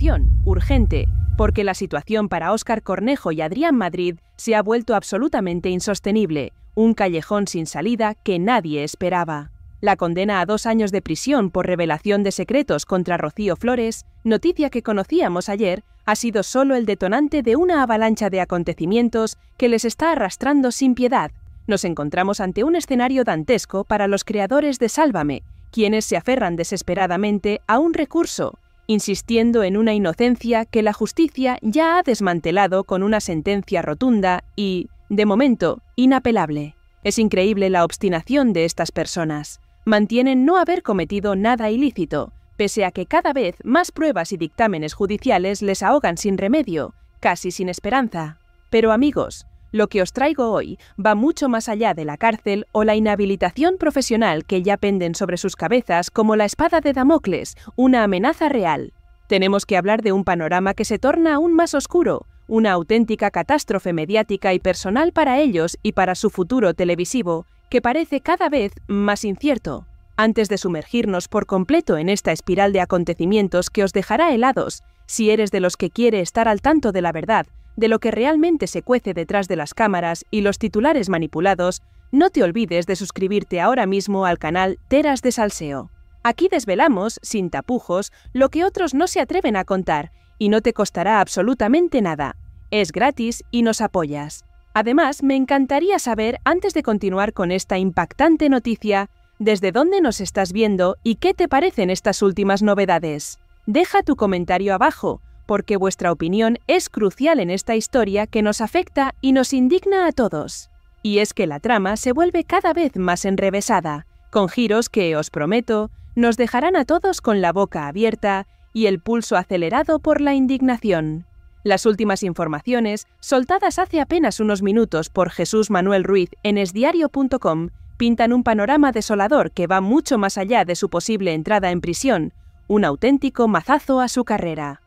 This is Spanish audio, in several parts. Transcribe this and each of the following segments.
información, urgente, porque la situación para Óscar Cornejo y Adrián Madrid se ha vuelto absolutamente insostenible, un callejón sin salida que nadie esperaba. La condena a 2 años de prisión por revelación de secretos contra Rocío Flores, noticia que conocíamos ayer, ha sido solo el detonante de una avalancha de acontecimientos que les está arrastrando sin piedad. Nos encontramos ante un escenario dantesco para los creadores de Sálvame, quienes se aferran desesperadamente a un recurso, insistiendo en una inocencia que la justicia ya ha desmantelado con una sentencia rotunda y, de momento, inapelable. Es increíble la obstinación de estas personas. Mantienen no haber cometido nada ilícito, pese a que cada vez más pruebas y dictámenes judiciales les ahogan sin remedio, casi sin esperanza. Pero amigos, lo que os traigo hoy va mucho más allá de la cárcel o la inhabilitación profesional que ya penden sobre sus cabezas como la espada de Damocles, una amenaza real. Tenemos que hablar de un panorama que se torna aún más oscuro, una auténtica catástrofe mediática y personal para ellos y para su futuro televisivo, que parece cada vez más incierto. Antes de sumergirnos por completo en esta espiral de acontecimientos que os dejará helados, si eres de los que quiere estar al tanto de la verdad, de lo que realmente se cuece detrás de las cámaras y los titulares manipulados, no te olvides de suscribirte ahora mismo al canal Teras de Salseo. Aquí desvelamos, sin tapujos, lo que otros no se atreven a contar, y no te costará absolutamente nada. Es gratis y nos apoyas. Además, me encantaría saber, antes de continuar con esta impactante noticia, desde dónde nos estás viendo y qué te parecen estas últimas novedades. Deja tu comentario abajo, porque vuestra opinión es crucial en esta historia que nos afecta y nos indigna a todos. Y es que la trama se vuelve cada vez más enrevesada, con giros que, os prometo, nos dejarán a todos con la boca abierta y el pulso acelerado por la indignación. Las últimas informaciones, soltadas hace apenas unos minutos por Jesús Manuel Ruiz en esdiario.com, pintan un panorama desolador que va mucho más allá de su posible entrada en prisión, un auténtico mazazo a su carrera.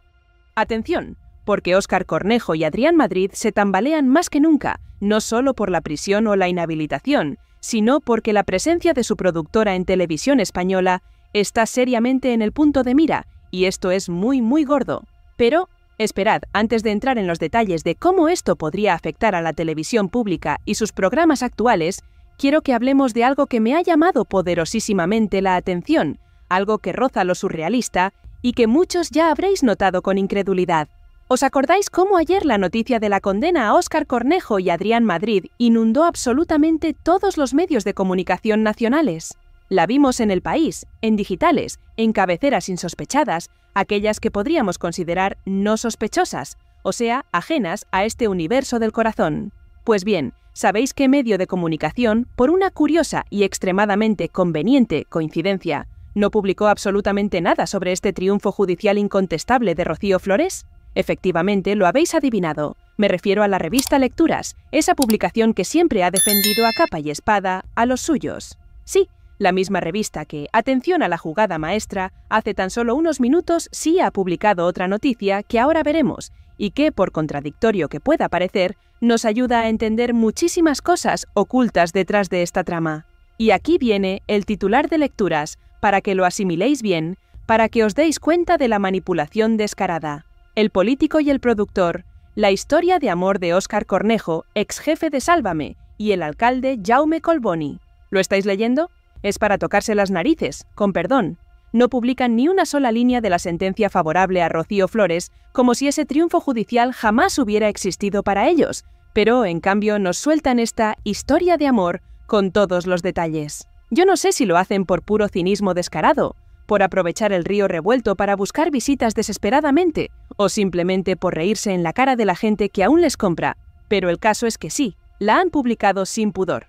Atención, porque Óscar Cornejo y Adrián Madrid se tambalean más que nunca, no solo por la prisión o la inhabilitación, sino porque la presencia de su productora en televisión española está seriamente en el punto de mira, y esto es muy gordo. Pero esperad, antes de entrar en los detalles de cómo esto podría afectar a la televisión pública y sus programas actuales, quiero que hablemos de algo que me ha llamado poderosísimamente la atención, algo que roza lo surrealista y que muchos ya habréis notado con incredulidad. ¿Os acordáis cómo ayer la noticia de la condena a Óscar Cornejo y Adrián Madrid inundó absolutamente todos los medios de comunicación nacionales? La vimos en El País, en digitales, en cabeceras insospechadas, aquellas que podríamos considerar no sospechosas, o sea, ajenas a este universo del corazón. Pues bien, ¿sabéis qué medio de comunicación, por una curiosa y extremadamente conveniente coincidencia, no publicó absolutamente nada sobre este triunfo judicial incontestable de Rocío Flores? Efectivamente, lo habéis adivinado. Me refiero a la revista Lecturas, esa publicación que siempre ha defendido a capa y espada a los suyos. Sí, la misma revista que, atención a la jugada maestra, hace tan solo unos minutos sí ha publicado otra noticia que ahora veremos, y que, por contradictorio que pueda parecer, nos ayuda a entender muchísimas cosas ocultas detrás de esta trama. Y aquí viene el titular de Lecturas, para que lo asimiléis bien, para que os deis cuenta de la manipulación descarada. El político y el productor, la historia de amor de Óscar Cornejo, ex jefe de Sálvame, y el alcalde Jaume Colboni. ¿Lo estáis leyendo? Es para tocarse las narices, con perdón. No publican ni una sola línea de la sentencia favorable a Rocío Flores, como si ese triunfo judicial jamás hubiera existido para ellos, pero en cambio nos sueltan esta historia de amor con todos los detalles. Yo no sé si lo hacen por puro cinismo descarado, por aprovechar el río revuelto para buscar visitas desesperadamente, o simplemente por reírse en la cara de la gente que aún les compra, pero el caso es que sí, la han publicado sin pudor.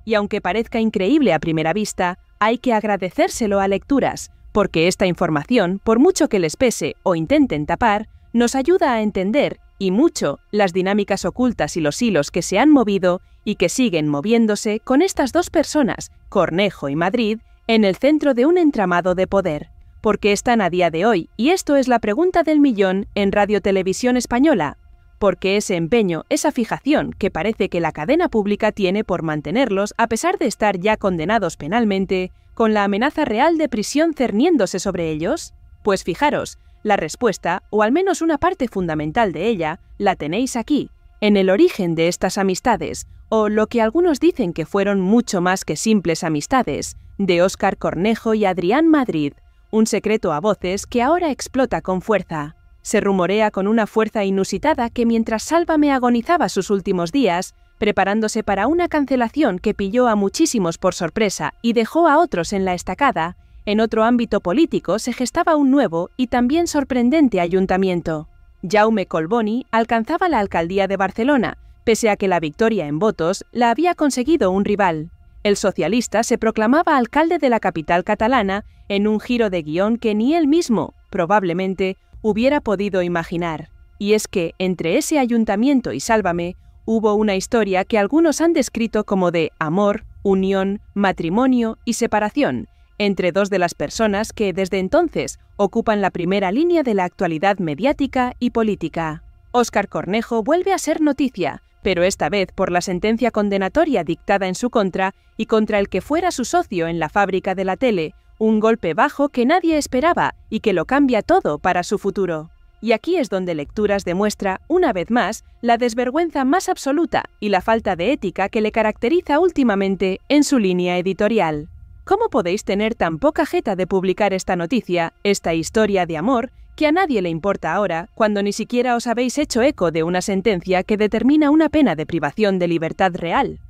Y aunque parezca increíble a primera vista, hay que agradecérselo a Lecturas, porque esta información, por mucho que les pese o intenten tapar, nos ayuda a entender, y mucho, las dinámicas ocultas y los hilos que se han movido y que siguen moviéndose con estas dos personas, Cornejo y Madrid, en el centro de un entramado de poder. ¿Por qué están a día de hoy? Y esto es la pregunta del millón en Radio Televisión Española. Porque ese empeño, esa fijación que parece que la cadena pública tiene por mantenerlos a pesar de estar ya condenados penalmente, con la amenaza real de prisión cerniéndose sobre ellos? Pues fijaros, La respuesta, o al menos una parte fundamental de ella, la tenéis aquí, en el origen de estas amistades, o lo que algunos dicen que fueron mucho más que simples amistades, de Óscar Cornejo y Adrián Madrid, un secreto a voces que ahora explota con fuerza. Se rumorea con una fuerza inusitada que mientras Sálvame agonizaba sus últimos días, preparándose para una cancelación que pilló a muchísimos por sorpresa y dejó a otros en la estacada, en otro ámbito político se gestaba un nuevo y también sorprendente ayuntamiento. Jaume Collboni alcanzaba la alcaldía de Barcelona, pese a que la victoria en votos la había conseguido un rival. El socialista se proclamaba alcalde de la capital catalana en un giro de guión que ni él mismo, probablemente, hubiera podido imaginar. Y es que, entre ese ayuntamiento y Sálvame, hubo una historia que algunos han descrito como de amor, unión, matrimonio y separación, entre dos de las personas que, desde entonces, ocupan la primera línea de la actualidad mediática y política. Óscar Cornejo vuelve a ser noticia, pero esta vez por la sentencia condenatoria dictada en su contra y contra el que fuera su socio en la fábrica de la tele, un golpe bajo que nadie esperaba y que lo cambia todo para su futuro. Y aquí es donde Lecturas demuestra, una vez más, la desvergüenza más absoluta y la falta de ética que le caracteriza últimamente en su línea editorial. ¿Cómo podéis tener tan poca jeta de publicar esta noticia, esta historia de amor, que a nadie le importa ahora, cuando ni siquiera os habéis hecho eco de una sentencia que determina una pena de privación de libertad real?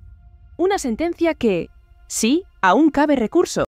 Una sentencia que, sí, aún cabe recurso,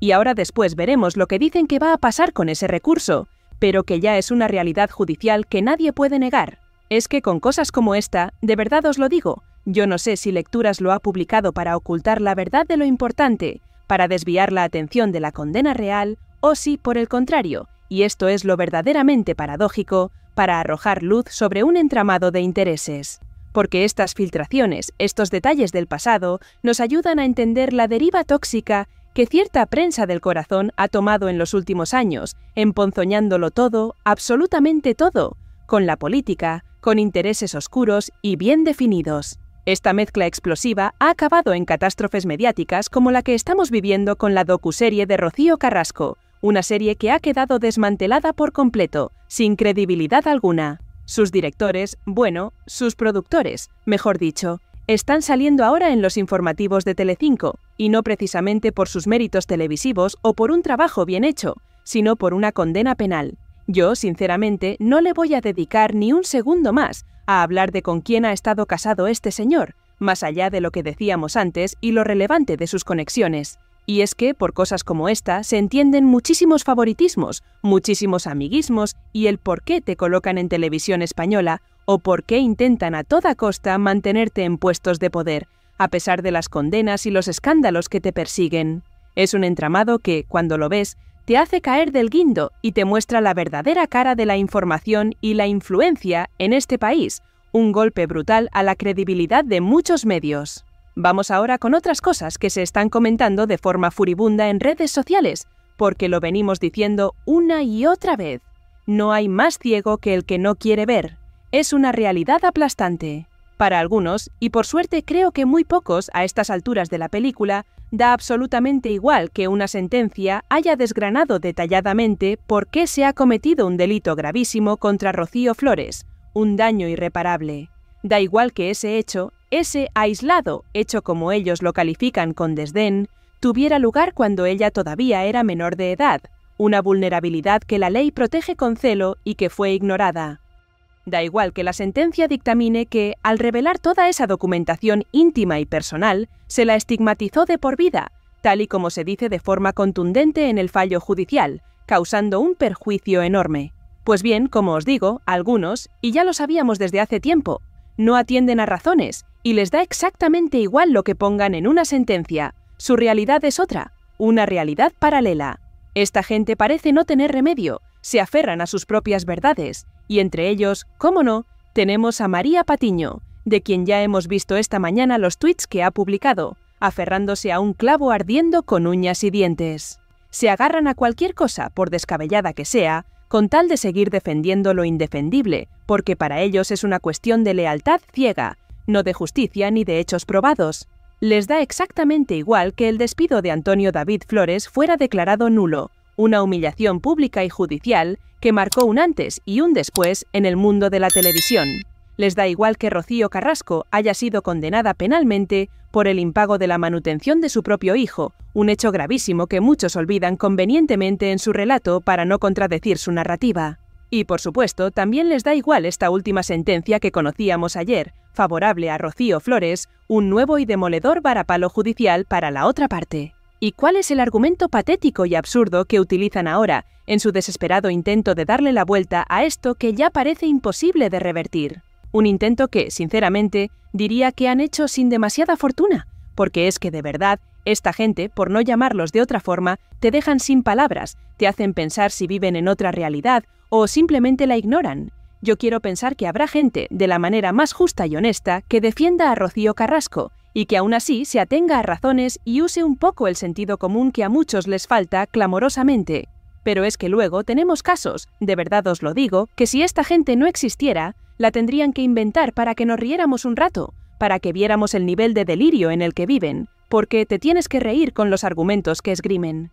y ahora después veremos lo que dicen que va a pasar con ese recurso, pero que ya es una realidad judicial que nadie puede negar. Es que con cosas como esta, de verdad os lo digo, yo no sé si Lecturas lo ha publicado para ocultar la verdad de lo importante, para desviar la atención de la condena real, o si, por el contrario, y esto es lo verdaderamente paradójico, para arrojar luz sobre un entramado de intereses. Porque estas filtraciones, estos detalles del pasado, nos ayudan a entender la deriva tóxica que cierta prensa del corazón ha tomado en los últimos años, emponzoñándolo todo, absolutamente todo, con la política, con intereses oscuros y bien definidos. Esta mezcla explosiva ha acabado en catástrofes mediáticas como la que estamos viviendo con la docuserie de Rocío Carrasco, una serie que ha quedado desmantelada por completo, sin credibilidad alguna. Sus directores, bueno, sus productores, mejor dicho, están saliendo ahora en los informativos de Telecinco, y no precisamente por sus méritos televisivos o por un trabajo bien hecho, sino por una condena penal. Yo, sinceramente, no le voy a dedicar ni un segundo más a hablar de con quién ha estado casado este señor, más allá de lo que decíamos antes y lo relevante de sus conexiones. Y es que, por cosas como esta, se entienden muchísimos favoritismos, muchísimos amiguismos y el por qué te colocan en televisión española o por qué intentan a toda costa mantenerte en puestos de poder, a pesar de las condenas y los escándalos que te persiguen. Es un entramado que, cuando lo ves, te hace caer del guindo y te muestra la verdadera cara de la información y la influencia en este país, un golpe brutal a la credibilidad de muchos medios. Vamos ahora con otras cosas que se están comentando de forma furibunda en redes sociales, porque lo venimos diciendo una y otra vez. No hay más ciego que el que no quiere ver. Es una realidad aplastante. Para algunos, y por suerte creo que muy pocos a estas alturas de la película, da absolutamente igual que una sentencia haya desgranado detalladamente por qué se ha cometido un delito gravísimo contra Rocío Flores, un daño irreparable. Da igual que ese hecho, ese aislado hecho como ellos lo califican con desdén, tuviera lugar cuando ella todavía era menor de edad, una vulnerabilidad que la ley protege con celo y que fue ignorada. Da igual que la sentencia dictamine que, al revelar toda esa documentación íntima y personal, se la estigmatizó de por vida, tal y como se dice de forma contundente en el fallo judicial, causando un perjuicio enorme. Pues bien, como os digo, algunos, y ya lo sabíamos desde hace tiempo, no atienden a razones y les da exactamente igual lo que pongan en una sentencia. Su realidad es otra, una realidad paralela. Esta gente parece no tener remedio, se aferran a sus propias verdades, y entre ellos, cómo no, tenemos a María Patiño, de quien ya hemos visto esta mañana los tweets que ha publicado, aferrándose a un clavo ardiendo con uñas y dientes. Se agarran a cualquier cosa, por descabellada que sea, con tal de seguir defendiendo lo indefendible, porque para ellos es una cuestión de lealtad ciega, no de justicia ni de hechos probados. Les da exactamente igual que el despido de Antonio David Flores fuera declarado nulo, una humillación pública y judicial que marcó un antes y un después en el mundo de la televisión. Les da igual que Rocío Carrasco haya sido condenada penalmente por el impago de la manutención de su propio hijo, un hecho gravísimo que muchos olvidan convenientemente en su relato para no contradecir su narrativa. Y, por supuesto, también les da igual esta última sentencia que conocíamos ayer, favorable a Rocío Flores, un nuevo y demoledor varapalo judicial para la otra parte. ¿Y cuál es el argumento patético y absurdo que utilizan ahora, en su desesperado intento de darle la vuelta a esto que ya parece imposible de revertir? Un intento que, sinceramente, diría que han hecho sin demasiada fortuna, porque es que de verdad, esta gente, por no llamarlos de otra forma, te dejan sin palabras, te hacen pensar si viven en otra realidad o simplemente la ignoran. Yo quiero pensar que habrá gente, de la manera más justa y honesta, que defienda a Rocío Carrasco y que aún así se atenga a razones y use un poco el sentido común que a muchos les falta clamorosamente. Pero es que luego tenemos casos, de verdad os lo digo, que si esta gente no existiera, la tendrían que inventar para que nos riéramos un rato, para que viéramos el nivel de delirio en el que viven, porque te tienes que reír con los argumentos que esgrimen.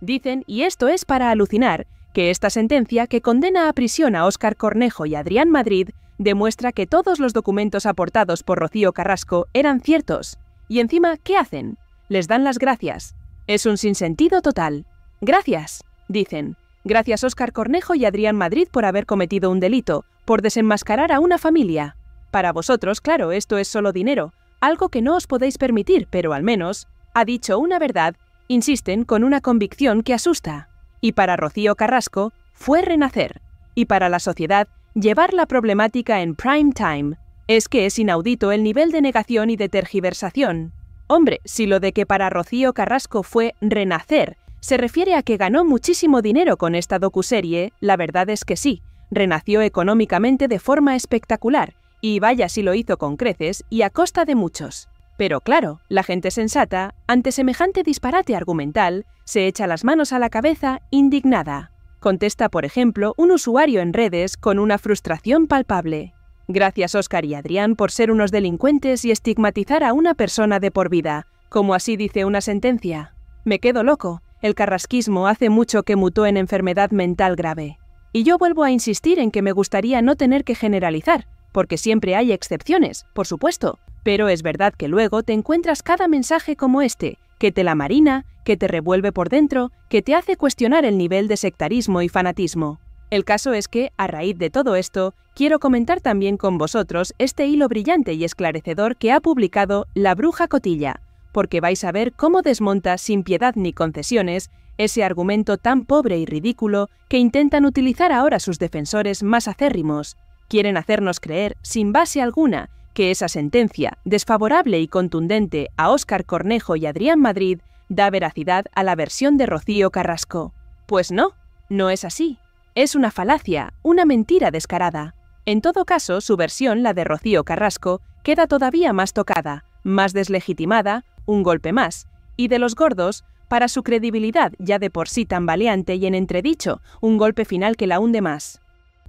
Dicen, y esto es para alucinar, que esta sentencia que condena a prisión a Óscar Cornejo y a Adrián Madrid demuestra que todos los documentos aportados por Rocío Carrasco eran ciertos. Y encima, ¿qué hacen? Les dan las gracias. Es un sinsentido total. Gracias, dicen. Gracias Óscar Cornejo y Adrián Madrid por haber cometido un delito, por desenmascarar a una familia. Para vosotros, claro, esto es solo dinero, algo que no os podéis permitir, pero al menos, ha dicho una verdad, insisten con una convicción que asusta. Y para Rocío Carrasco, fue renacer. Y para la sociedad, llevar la problemática en prime time. Es que es inaudito el nivel de negación y de tergiversación. Hombre, si lo de que para Rocío Carrasco fue renacer se refiere a que ganó muchísimo dinero con esta docuserie, la verdad es que sí, renació económicamente de forma espectacular, y vaya si lo hizo con creces y a costa de muchos. Pero claro, la gente sensata, ante semejante disparate argumental, se echa las manos a la cabeza indignada. Contesta, por ejemplo, un usuario en redes con una frustración palpable. Gracias Óscar y Adrián por ser unos delincuentes y estigmatizar a una persona de por vida, como así dice una sentencia. Me quedo loco. El carrasquismo hace mucho que mutó en enfermedad mental grave. Y yo vuelvo a insistir en que me gustaría no tener que generalizar, porque siempre hay excepciones, por supuesto, pero es verdad que luego te encuentras cada mensaje como este, que te la marina, que te revuelve por dentro, que te hace cuestionar el nivel de sectarismo y fanatismo. El caso es que, a raíz de todo esto, quiero comentar también con vosotros este hilo brillante y esclarecedor que ha publicado La Bruja Cotilla, porque vais a ver cómo desmonta sin piedad ni concesiones ese argumento tan pobre y ridículo que intentan utilizar ahora sus defensores más acérrimos. Quieren hacernos creer, sin base alguna, que esa sentencia, desfavorable y contundente a Óscar Cornejo y Adrián Madrid, da veracidad a la versión de Rocío Carrasco. Pues no, no es así. Es una falacia, una mentira descarada. En todo caso, su versión, la de Rocío Carrasco, queda todavía más tocada, más deslegitimada, un golpe más, y de los gordos, para su credibilidad ya de por sí tambaleante y en entredicho, un golpe final que la hunde más.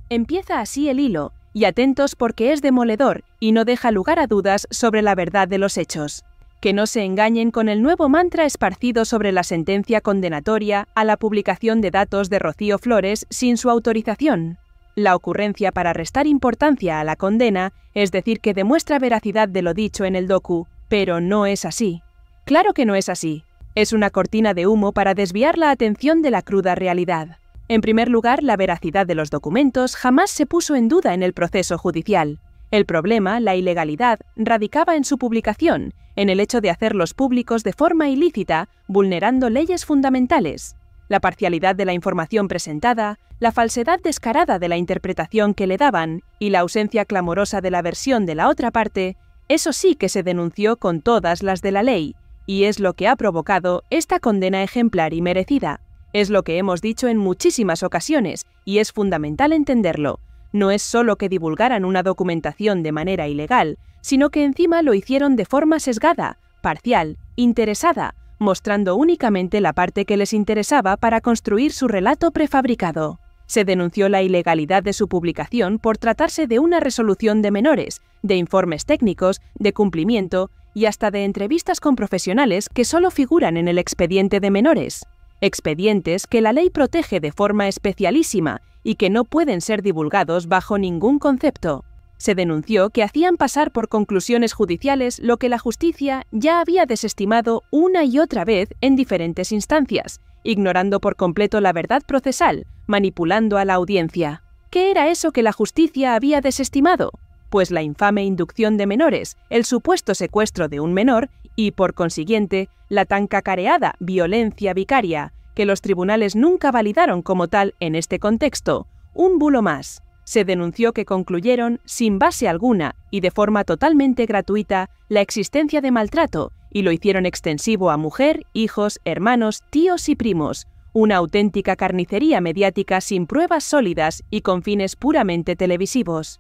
Empieza así el hilo, y atentos porque es demoledor y no deja lugar a dudas sobre la verdad de los hechos. Que no se engañen con el nuevo mantra esparcido sobre la sentencia condenatoria a la publicación de datos de Rocío Flores sin su autorización. La ocurrencia para restar importancia a la condena, es decir, que demuestra veracidad de lo dicho en el docu, pero no es así. Claro que no es así. Es una cortina de humo para desviar la atención de la cruda realidad. En primer lugar, la veracidad de los documentos jamás se puso en duda en el proceso judicial. El problema, la ilegalidad, radicaba en su publicación, en el hecho de hacerlos públicos de forma ilícita, vulnerando leyes fundamentales. La parcialidad de la información presentada, la falsedad descarada de la interpretación que le daban y la ausencia clamorosa de la versión de la otra parte, eso sí que se denunció con todas las de la ley, y es lo que ha provocado esta condena ejemplar y merecida. Es lo que hemos dicho en muchísimas ocasiones, y es fundamental entenderlo. No es solo que divulgaran una documentación de manera ilegal, sino que encima lo hicieron de forma sesgada, parcial, interesada, mostrando únicamente la parte que les interesaba para construir su relato prefabricado. Se denunció la ilegalidad de su publicación por tratarse de una resolución de menores, de informes técnicos, de cumplimiento y hasta de entrevistas con profesionales que solo figuran en el expediente de menores. Expedientes que la ley protege de forma especialísima y que no pueden ser divulgados bajo ningún concepto. Se denunció que hacían pasar por conclusiones judiciales lo que la justicia ya había desestimado una y otra vez en diferentes instancias, ignorando por completo la verdad procesal, manipulando a la audiencia. ¿Qué era eso que la justicia había desestimado? Pues la infame inducción de menores, el supuesto secuestro de un menor y, por consiguiente, la tan cacareada violencia vicaria, que los tribunales nunca validaron como tal en este contexto, un bulo más. Se denunció que concluyeron, sin base alguna y de forma totalmente gratuita, la existencia de maltrato, y lo hicieron extensivo a mujer, hijos, hermanos, tíos y primos, una auténtica carnicería mediática sin pruebas sólidas y con fines puramente televisivos.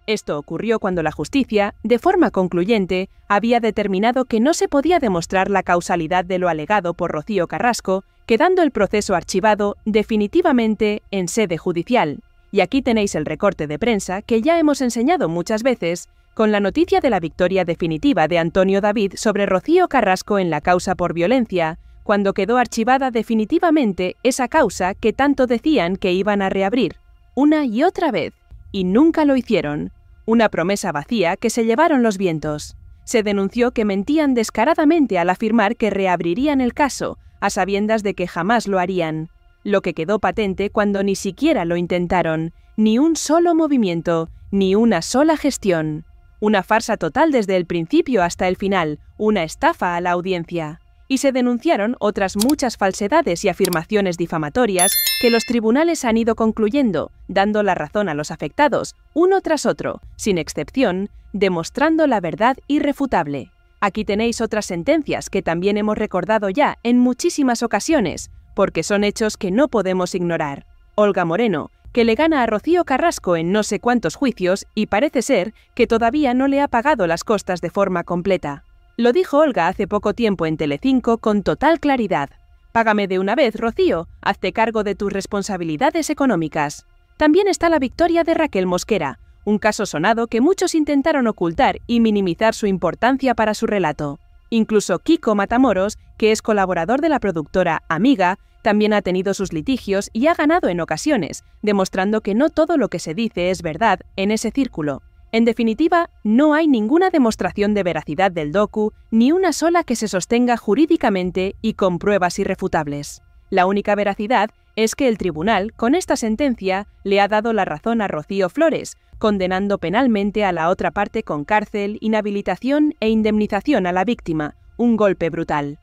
Esto ocurrió cuando la justicia, de forma concluyente, había determinado que no se podía demostrar la causalidad de lo alegado por Rocío Carrasco, quedando el proceso archivado definitivamente en sede judicial. Y aquí tenéis el recorte de prensa que ya hemos enseñado muchas veces, con la noticia de la victoria definitiva de Antonio David sobre Rocío Carrasco en la causa por violencia, cuando quedó archivada definitivamente esa causa que tanto decían que iban a reabrir, una y otra vez, y nunca lo hicieron. Una promesa vacía que se llevaron los vientos. Se denunció que mentían descaradamente al afirmar que reabrirían el caso, a sabiendas de que jamás lo harían. Lo que quedó patente cuando ni siquiera lo intentaron, ni un solo movimiento, ni una sola gestión. Una farsa total desde el principio hasta el final, una estafa a la audiencia. Y se denunciaron otras muchas falsedades y afirmaciones difamatorias que los tribunales han ido concluyendo, dando la razón a los afectados, uno tras otro, sin excepción, demostrando la verdad irrefutable. Aquí tenéis otras sentencias que también hemos recordado ya en muchísimas ocasiones, porque son hechos que no podemos ignorar. Olga Moreno, que le gana a Rocío Carrasco en no sé cuántos juicios y parece ser que todavía no le ha pagado las costas de forma completa. Lo dijo Olga hace poco tiempo en Telecinco con total claridad. Págame de una vez, Rocío, hazte cargo de tus responsabilidades económicas. También está la victoria de Raquel Mosquera, un caso sonado que muchos intentaron ocultar y minimizar su importancia para su relato. Incluso Kiko Matamoros, que es colaborador de la productora Amiga, también ha tenido sus litigios y ha ganado en ocasiones, demostrando que no todo lo que se dice es verdad en ese círculo. En definitiva, no hay ninguna demostración de veracidad del docu, ni una sola que se sostenga jurídicamente y con pruebas irrefutables. La única veracidad es que el tribunal, con esta sentencia, le ha dado la razón a Rocío Flores, condenando penalmente a la otra parte con cárcel, inhabilitación e indemnización a la víctima, un golpe brutal.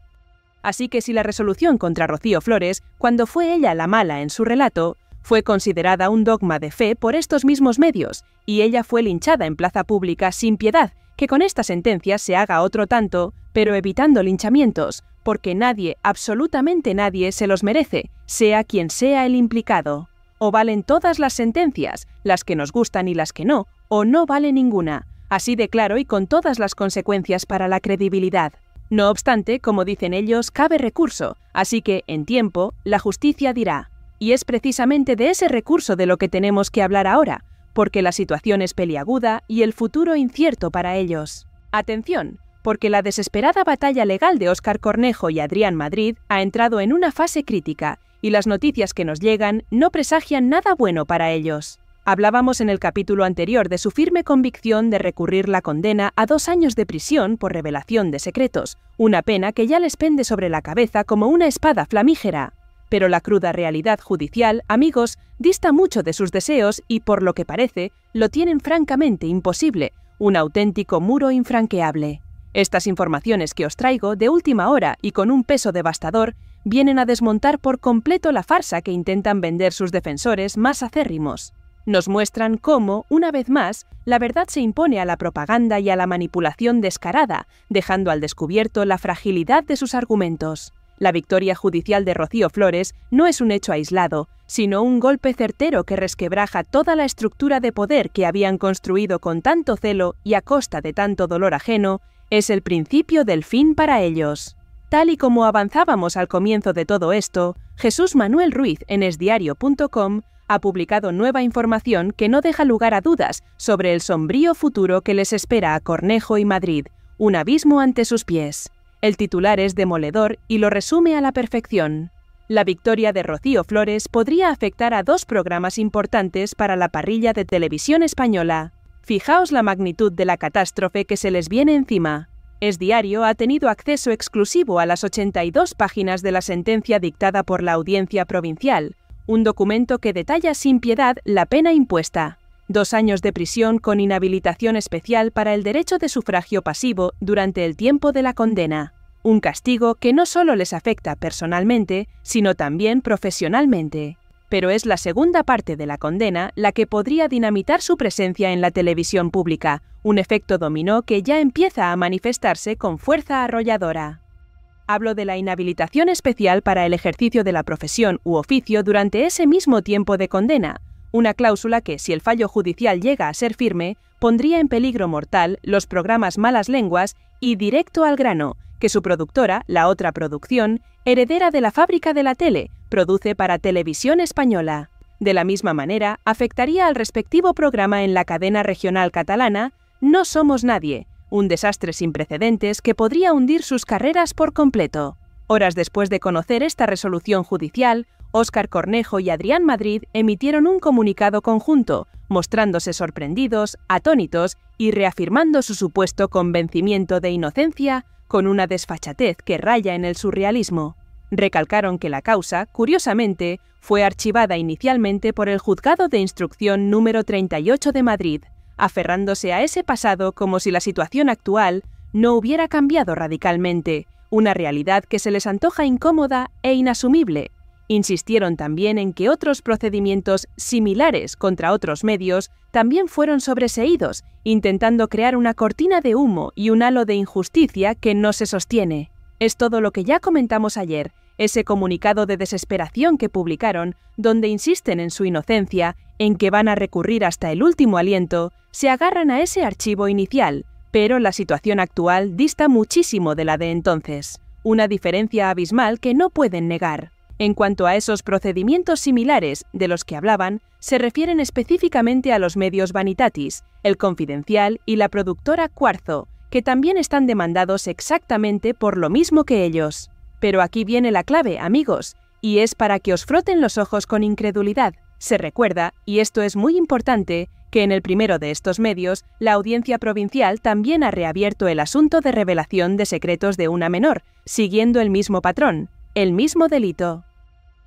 Así que si la resolución contra Rocío Flores, cuando fue ella la mala en su relato, fue considerada un dogma de fe por estos mismos medios, y ella fue linchada en plaza pública sin piedad, que con esta sentencia se haga otro tanto, pero evitando linchamientos, porque nadie, absolutamente nadie, se los merece, sea quien sea el implicado. O valen todas las sentencias, las que nos gustan y las que no, o no vale ninguna, así de claro y con todas las consecuencias para la credibilidad. No obstante, como dicen ellos, cabe recurso, así que, en tiempo, la justicia dirá. Y es precisamente de ese recurso de lo que tenemos que hablar ahora, porque la situación es peliaguda y el futuro incierto para ellos. Atención, porque la desesperada batalla legal de Óscar Cornejo y Adrián Madrid ha entrado en una fase crítica, y las noticias que nos llegan no presagian nada bueno para ellos. Hablábamos en el capítulo anterior de su firme convicción de recurrir la condena a 2 años de prisión por revelación de secretos, una pena que ya les pende sobre la cabeza como una espada flamígera. Pero la cruda realidad judicial, amigos, dista mucho de sus deseos y, por lo que parece, lo tienen francamente imposible, un auténtico muro infranqueable. Estas informaciones que os traigo de última hora y con un peso devastador vienen a desmontar por completo la farsa que intentan vender sus defensores más acérrimos. Nos muestran cómo, una vez más, la verdad se impone a la propaganda y a la manipulación descarada, dejando al descubierto la fragilidad de sus argumentos. La victoria judicial de Rocío Flores no es un hecho aislado, sino un golpe certero que resquebraja toda la estructura de poder que habían construido con tanto celo y a costa de tanto dolor ajeno, es el principio del fin para ellos. Tal y como avanzábamos al comienzo de todo esto, Jesús Manuel Ruiz en esdiario.com ha publicado nueva información que no deja lugar a dudas sobre el sombrío futuro que les espera a Cornejo y Madrid, un abismo ante sus pies. El titular es demoledor y lo resume a la perfección. La victoria de Rocío Flores podría afectar a dos programas importantes para la parrilla de televisión española. Fijaos la magnitud de la catástrofe que se les viene encima. Es Diario ha tenido acceso exclusivo a las 82 páginas de la sentencia dictada por la Audiencia Provincial, un documento que detalla sin piedad la pena impuesta. 2 años de prisión con inhabilitación especial para el derecho de sufragio pasivo durante el tiempo de la condena. Un castigo que no solo les afecta personalmente, sino también profesionalmente. Pero es la segunda parte de la condena la que podría dinamitar su presencia en la televisión pública, un efecto dominó que ya empieza a manifestarse con fuerza arrolladora. Hablo de la inhabilitación especial para el ejercicio de la profesión u oficio durante ese mismo tiempo de condena, una cláusula que, si el fallo judicial llega a ser firme, pondría en peligro mortal los programas Malas Lenguas y Directo al Grano, que su productora, La Otra Producción, heredera de la Fábrica de la Tele, produce para Televisión Española. De la misma manera, afectaría al respectivo programa en la cadena regional catalana No Somos Nadie, un desastre sin precedentes que podría hundir sus carreras por completo. Horas después de conocer esta resolución judicial, Óscar Cornejo y Adrián Madrid emitieron un comunicado conjunto, mostrándose sorprendidos, atónitos y reafirmando su supuesto convencimiento de inocencia con una desfachatez que raya en el surrealismo. Recalcaron que la causa, curiosamente, fue archivada inicialmente por el Juzgado de Instrucción número 38 de Madrid, aferrándose a ese pasado como si la situación actual no hubiera cambiado radicalmente, una realidad que se les antoja incómoda e inasumible. Insistieron también en que otros procedimientos similares contra otros medios también fueron sobreseídos, intentando crear una cortina de humo y un halo de injusticia que no se sostiene. Es todo lo que ya comentamos ayer, ese comunicado de desesperación que publicaron, donde insisten en su inocencia, en que van a recurrir hasta el último aliento, se agarran a ese archivo inicial, pero la situación actual dista muchísimo de la de entonces, una diferencia abismal que no pueden negar. En cuanto a esos procedimientos similares de los que hablaban, se refieren específicamente a los medios Vanitatis, El Confidencial y la productora Cuarzo, que también están demandados exactamente por lo mismo que ellos. Pero aquí viene la clave, amigos, y es para que os froten los ojos con incredulidad. Se recuerda, y esto es muy importante, que en el primero de estos medios, la Audiencia Provincial también ha reabierto el asunto de revelación de secretos de una menor, siguiendo el mismo patrón, el mismo delito.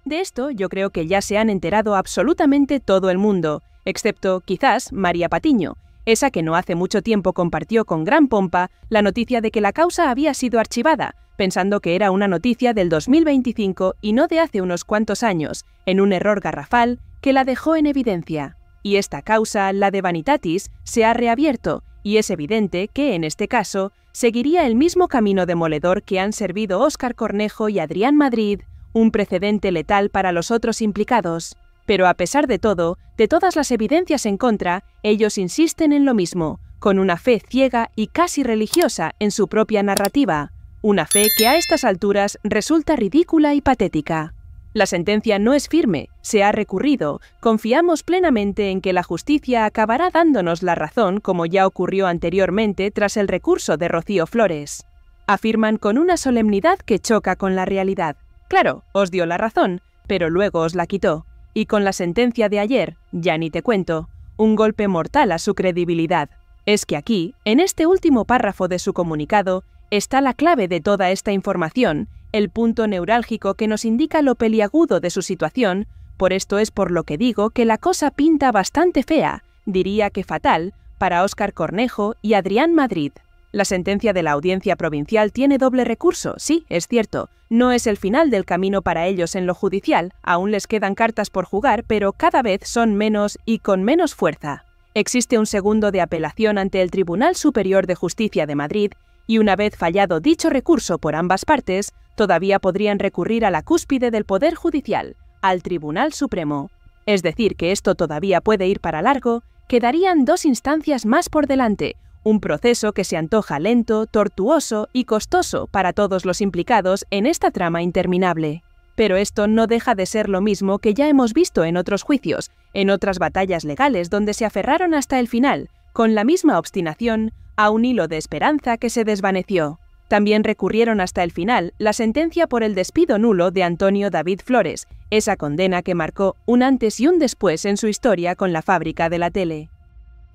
De esto yo creo que ya se han enterado absolutamente todo el mundo, excepto, quizás, María Patiño, esa que no hace mucho tiempo compartió con gran pompa la noticia de que la causa había sido archivada, pensando que era una noticia del 2025 y no de hace unos cuantos años, en un error garrafal que la dejó en evidencia. Y esta causa, la de Vanitatis, se ha reabierto, y es evidente que, en este caso, seguiría el mismo camino demoledor que han servido Óscar Cornejo y Adrián Madrid, un precedente letal para los otros implicados. Pero a pesar de todo, de todas las evidencias en contra, ellos insisten en lo mismo, con una fe ciega y casi religiosa en su propia narrativa, una fe que a estas alturas resulta ridícula y patética. La sentencia no es firme, se ha recurrido, confiamos plenamente en que la justicia acabará dándonos la razón como ya ocurrió anteriormente tras el recurso de Rocío Flores. Afirman con una solemnidad que choca con la realidad. Claro, os dio la razón, pero luego os la quitó. Y con la sentencia de ayer, ya ni te cuento, un golpe mortal a su credibilidad. Es que aquí, en este último párrafo de su comunicado, está la clave de toda esta información, el punto neurálgico que nos indica lo peliagudo de su situación. Por esto es por lo que digo que la cosa pinta bastante fea, diría que fatal, para Óscar Cornejo y Adrián Madrid. La sentencia de la Audiencia Provincial tiene doble recurso, sí, es cierto. No es el final del camino para ellos en lo judicial, aún les quedan cartas por jugar, pero cada vez son menos y con menos fuerza. Existe un segundo de apelación ante el Tribunal Superior de Justicia de Madrid, y una vez fallado dicho recurso por ambas partes, todavía podrían recurrir a la cúspide del Poder Judicial, al Tribunal Supremo. Es decir, que esto todavía puede ir para largo, quedarían 2 instancias más por delante, un proceso que se antoja lento, tortuoso y costoso para todos los implicados en esta trama interminable. Pero esto no deja de ser lo mismo que ya hemos visto en otros juicios, en otras batallas legales donde se aferraron hasta el final, con la misma obstinación, a un hilo de esperanza que se desvaneció. También recurrieron hasta el final la sentencia por el despido nulo de Antonio David Flores, esa condena que marcó un antes y un después en su historia con la fábrica de la tele.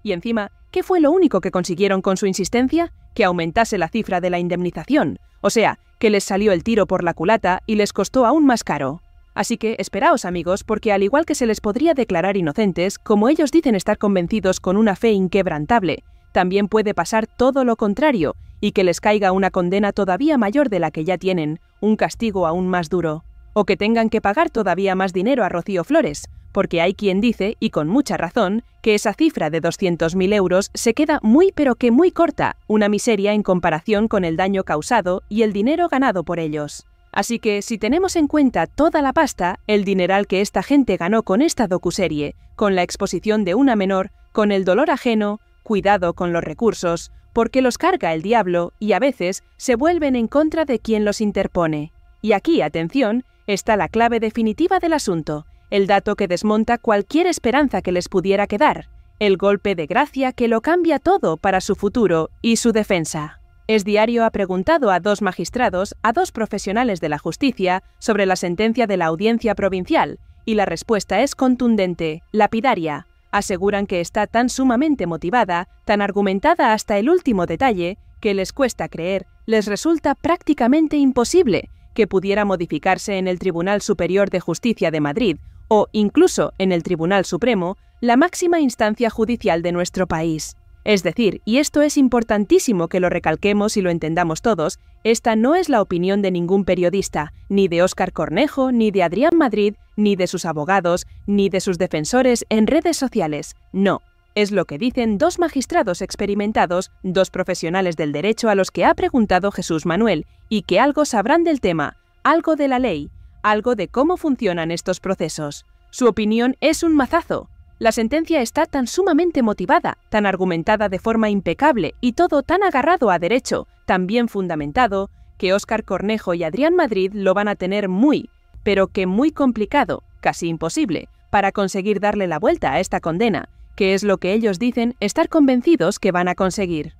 Y encima, ¿qué fue lo único que consiguieron con su insistencia? Que aumentase la cifra de la indemnización, o sea, que les salió el tiro por la culata y les costó aún más caro. Así que esperaos, amigos, porque al igual que se les podría declarar inocentes, como ellos dicen estar convencidos con una fe inquebrantable, también puede pasar todo lo contrario, y que les caiga una condena todavía mayor de la que ya tienen, un castigo aún más duro. O que tengan que pagar todavía más dinero a Rocío Flores, porque hay quien dice, y con mucha razón, que esa cifra de 200.000 euros se queda muy pero que muy corta, una miseria en comparación con el daño causado y el dinero ganado por ellos. Así que, si tenemos en cuenta toda la pasta, el dineral que esta gente ganó con esta docuserie, con la exposición de una menor, con el dolor ajeno, cuidado con los recursos, porque los carga el diablo y a veces se vuelven en contra de quien los interpone. Y aquí, atención, está la clave definitiva del asunto, el dato que desmonta cualquier esperanza que les pudiera quedar, el golpe de gracia que lo cambia todo para su futuro y su defensa. Es Diario ha preguntado a 2 magistrados, a 2 profesionales de la justicia, sobre la sentencia de la Audiencia Provincial, y la respuesta es contundente, lapidaria. Aseguran que está tan sumamente motivada, tan argumentada hasta el último detalle, que les cuesta creer, les resulta prácticamente imposible que pudiera modificarse en el Tribunal Superior de Justicia de Madrid, o incluso en el Tribunal Supremo, la máxima instancia judicial de nuestro país. Es decir, y esto es importantísimo que lo recalquemos y lo entendamos todos, esta no es la opinión de ningún periodista, ni de Óscar Cornejo, ni de Adrián Madrid, ni de sus abogados, ni de sus defensores en redes sociales. No, es lo que dicen 2 magistrados experimentados, 2 profesionales del derecho a los que ha preguntado Jesús Manuel, y que algo sabrán del tema, algo de la ley, algo de cómo funcionan estos procesos. Su opinión es un mazazo. La sentencia está tan sumamente motivada, tan argumentada de forma impecable y todo tan agarrado a derecho, tan bien fundamentado, que Óscar Cornejo y Adrián Madrid lo van a tener muy, pero que muy complicado, casi imposible, para conseguir darle la vuelta a esta condena, que es lo que ellos dicen estar convencidos que van a conseguir.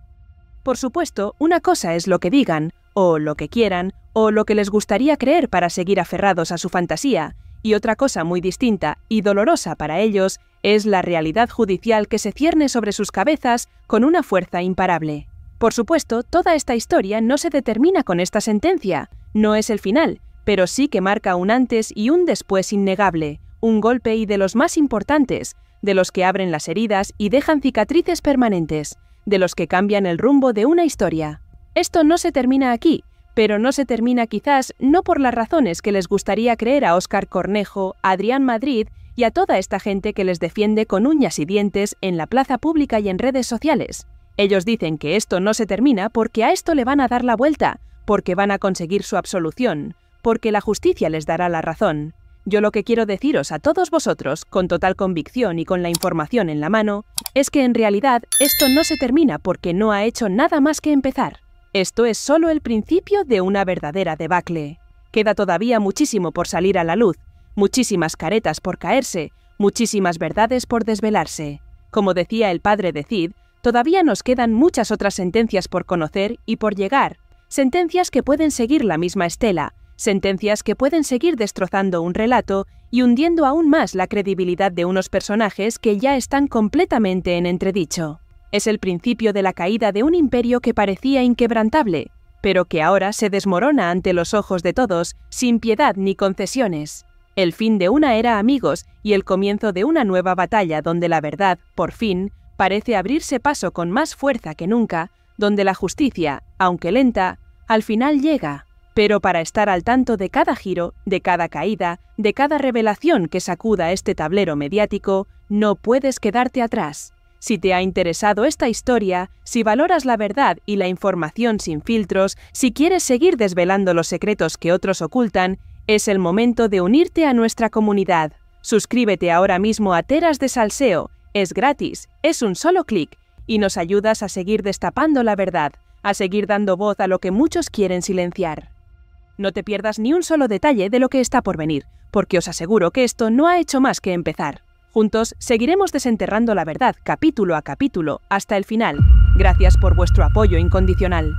Por supuesto, una cosa es lo que digan, o lo que quieran, o lo que les gustaría creer para seguir aferrados a su fantasía, y otra cosa muy distinta y dolorosa para ellos es la realidad judicial que se cierne sobre sus cabezas con una fuerza imparable. Por supuesto, toda esta historia no se determina con esta sentencia, no es el final, pero sí que marca un antes y un después innegable, un golpe y de los más importantes, de los que abren las heridas y dejan cicatrices permanentes, de los que cambian el rumbo de una historia. Esto no se termina aquí, pero no se termina quizás no por las razones que les gustaría creer a Óscar Cornejo, a Adrián Madrid y a toda esta gente que les defiende con uñas y dientes en la plaza pública y en redes sociales. Ellos dicen que esto no se termina porque a esto le van a dar la vuelta, porque van a conseguir su absolución, porque la justicia les dará la razón. Yo lo que quiero deciros a todos vosotros, con total convicción y con la información en la mano, es que en realidad esto no se termina porque no ha hecho nada más que empezar. Esto es solo el principio de una verdadera debacle. Queda todavía muchísimo por salir a la luz, muchísimas caretas por caerse, muchísimas verdades por desvelarse. Como decía el padre de Cid, todavía nos quedan muchas otras sentencias por conocer y por llegar, sentencias que pueden seguir la misma estela, sentencias que pueden seguir destrozando un relato y hundiendo aún más la credibilidad de unos personajes que ya están completamente en entredicho. Es el principio de la caída de un imperio que parecía inquebrantable, pero que ahora se desmorona ante los ojos de todos, sin piedad ni concesiones. El fin de una era, amigos, y el comienzo de una nueva batalla donde la verdad, por fin, parece abrirse paso con más fuerza que nunca, donde la justicia, aunque lenta, al final llega. Pero para estar al tanto de cada giro, de cada caída, de cada revelación que sacuda este tablero mediático, no puedes quedarte atrás. Si te ha interesado esta historia, si valoras la verdad y la información sin filtros, si quieres seguir desvelando los secretos que otros ocultan, es el momento de unirte a nuestra comunidad. Suscríbete ahora mismo a Teras de Salseo, es gratis, es un solo clic, y nos ayudas a seguir destapando la verdad, a seguir dando voz a lo que muchos quieren silenciar. No te pierdas ni un solo detalle de lo que está por venir, porque os aseguro que esto no ha hecho más que empezar. Juntos seguiremos desenterrando la verdad capítulo a capítulo hasta el final. Gracias por vuestro apoyo incondicional.